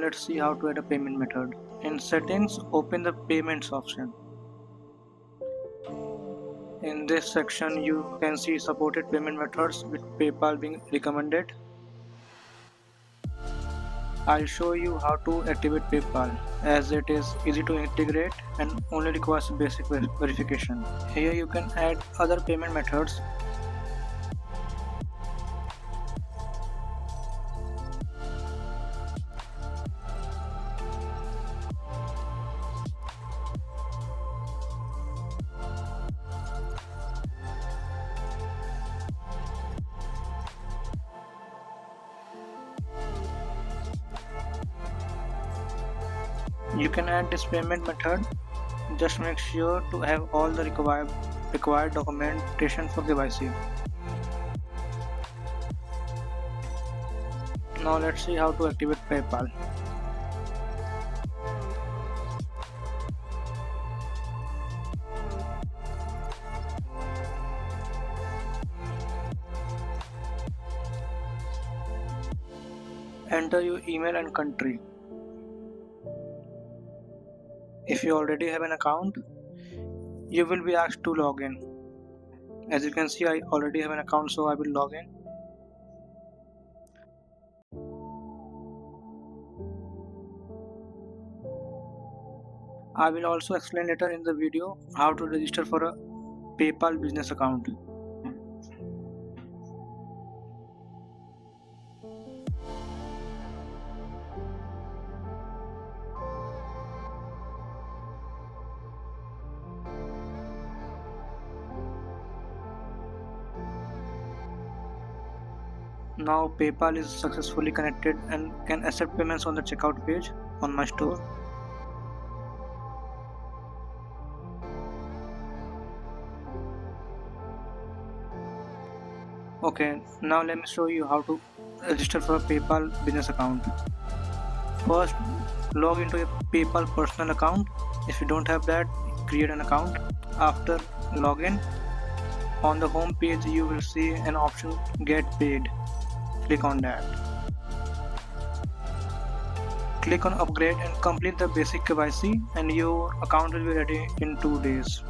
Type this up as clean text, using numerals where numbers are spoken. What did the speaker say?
Let's see how to add a payment method. In settings, open the payments option. In this section, you can see supported payment methods with PayPal being recommended. I'll show you how to activate PayPal as it is easy to integrate and only requires basic verification. Here you can add other payment methods. You can add this payment method. Just make sure to have all the required documentation for KYC. Now let's see how to activate PayPal. Enter your email and country. If you already have an account, you will be asked to log in. As you can see, I already have an account, so I will log in. I will also explain later in the video how to register for a PayPal business account. Now PayPal is successfully connected and can accept payments on the checkout page on my store. Okay, now let me show you how to register for a PayPal business account. First, log into your PayPal personal account. If you don't have that, create an account. After login, on the home page you will see an option Get Paid. Click on that. Click on Upgrade and complete the basic KYC and your account will be ready in 2 days.